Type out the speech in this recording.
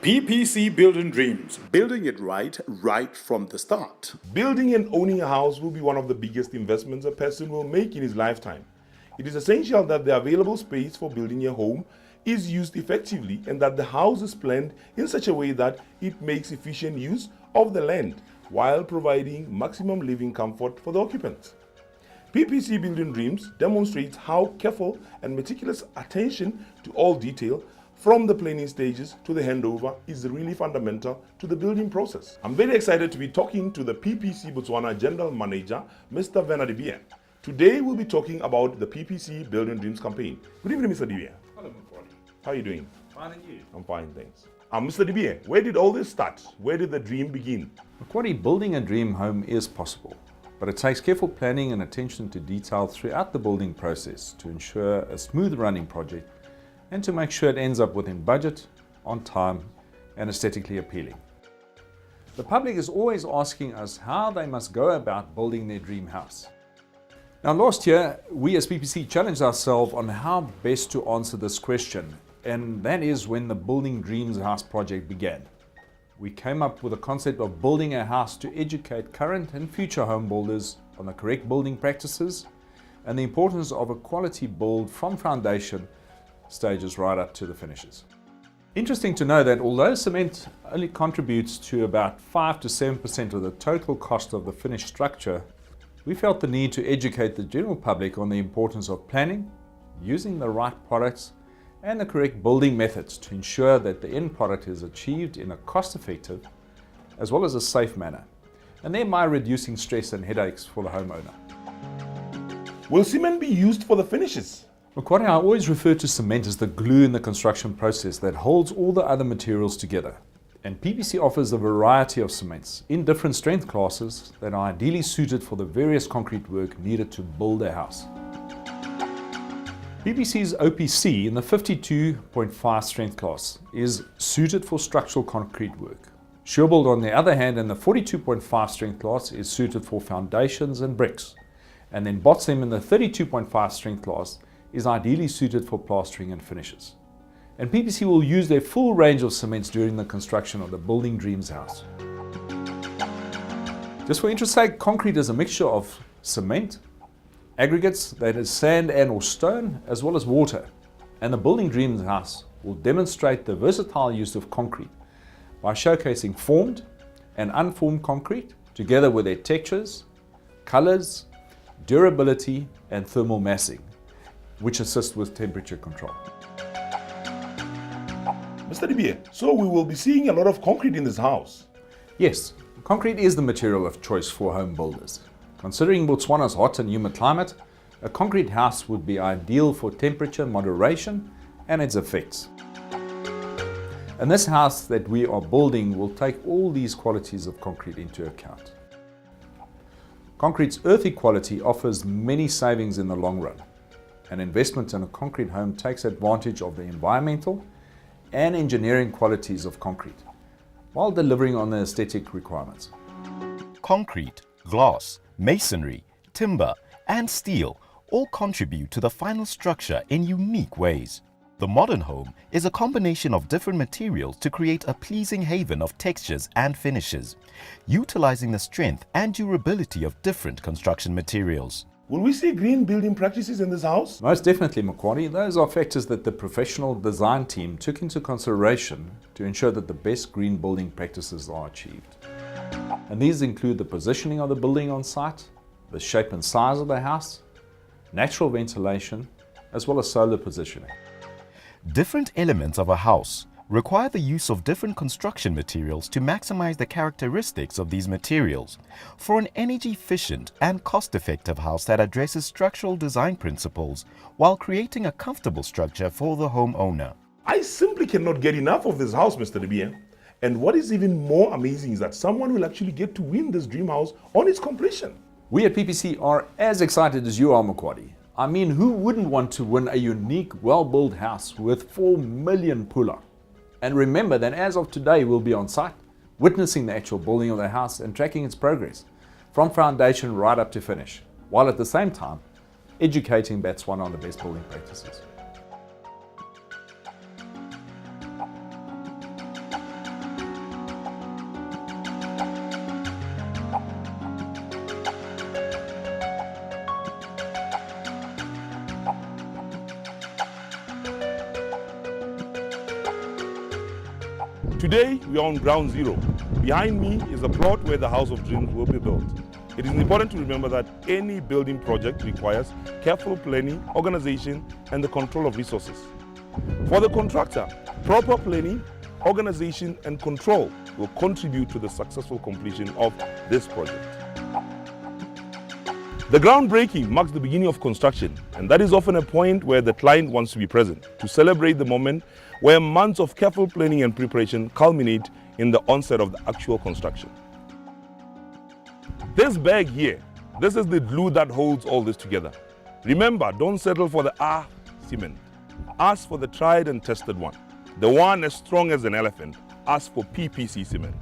PPC Building Dreams, building it right from the start. Building and owning a house will be one of the biggest investments a person will make in his lifetime. It is essential that the available space for building a home is used effectively and that the house is planned in such a way that it makes efficient use of the land while providing maximum living comfort for the occupants. PPC Building Dreams demonstrates how careful and meticulous attention to all detail from the planning stages to the handover is really fundamental to the building process. I'm very excited to be talking to the PPC Botswana General Manager, Mr. Werner de Beer. Today we'll be talking about the PPC Building Dreams campaign. Good evening, Mr. de Beer. Hello, Mkwadi. How are you doing? Fine, and you? I'm fine, thanks. Mr. de Beer, where did all this start? Where did the dream begin? Mkwadi, building a dream home is possible, but it takes careful planning and attention to detail throughout the building process to ensure a smooth running project and to make sure it ends up within budget, on time, and aesthetically appealing. The public is always asking us how they must go about building their dream house. Now, last year, we as PPC challenged ourselves on how best to answer this question, and that is when the Building Dreams House project began. We came up with a concept of building a house to educate current and future home builders on the correct building practices and the importance of a quality build from foundation stages right up to the finishes. Interesting to know that although cement only contributes to about 5 to 7% of the total cost of the finished structure, we felt the need to educate the general public on the importance of planning, using the right products and the correct building methods to ensure that the end product is achieved in a cost-effective as well as a safe manner, and thereby reducing stress and headaches for the homeowner. Will cement be used for the finishes? Mkwadi, I always refer to cement as the glue in the construction process that holds all the other materials together. And PPC offers a variety of cements in different strength classes that are ideally suited for the various concrete work needed to build a house. PPC's OPC in the 52.5 strength class is suited for structural concrete work. SureBuild, on the other hand, in the 42.5 strength class is suited for foundations and bricks. And then Botswana in the 32.5 strength class is ideally suited for plastering and finishes. And PPC will use their full range of cements during the construction of the Building Dreams house. Just for interest's sake, concrete is a mixture of cement, aggregates, that is sand and or stone, as well as water. And the Building Dreams house will demonstrate the versatile use of concrete by showcasing formed and unformed concrete together with their textures, colors, durability and thermal massing, which assist with temperature control. Mr. de Beer, so we will be seeing a lot of concrete in this house. Yes, concrete is the material of choice for home builders. Considering Botswana's hot and humid climate, a concrete house would be ideal for temperature moderation and its effects. And this house that we are building will take all these qualities of concrete into account. Concrete's earthy quality offers many savings in the long run. An investment in a concrete home takes advantage of the environmental and engineering qualities of concrete, while delivering on the aesthetic requirements. Concrete, glass, masonry, timber, and steel all contribute to the final structure in unique ways. The modern home is a combination of different materials to create a pleasing haven of textures and finishes, utilizing the strength and durability of different construction materials. Will we see green building practices in this house? Most definitely, Mkwadi. Those are factors that the professional design team took into consideration to ensure that the best green building practices are achieved. And these include the positioning of the building on site, the shape and size of the house, natural ventilation, as well as solar positioning. Different elements of a house require the use of different construction materials to maximize the characteristics of these materials for an energy-efficient and cost-effective house that addresses structural design principles while creating a comfortable structure for the homeowner. I simply cannot get enough of this house, Mr. de Beer. And what is even more amazing is that someone will actually get to win this dream house on its completion. We at PPC are as excited as you are, Mkwadi. I mean, who wouldn't want to win a unique, well-built house with 4 million pula? And remember that as of today, we'll be on site, witnessing the actual building of the house and tracking its progress, from foundation right up to finish, while at the same time, educating Botswana on the best building practices. Today, we are on ground zero. Behind me is a plot where the House of Dreams will be built. It is important to remember that any building project requires careful planning, organization, and the control of resources. For the contractor, proper planning, organization, and control will contribute to the successful completion of this project. The groundbreaking marks the beginning of construction, and that is often a point where the client wants to be present to celebrate the moment where months of careful planning and preparation culminate in the onset of the actual construction. This bag here, this is the glue that holds all this together. Remember, don't settle for the cement. Ask for the tried and tested one. The one as strong as an elephant. Ask for PPC cement.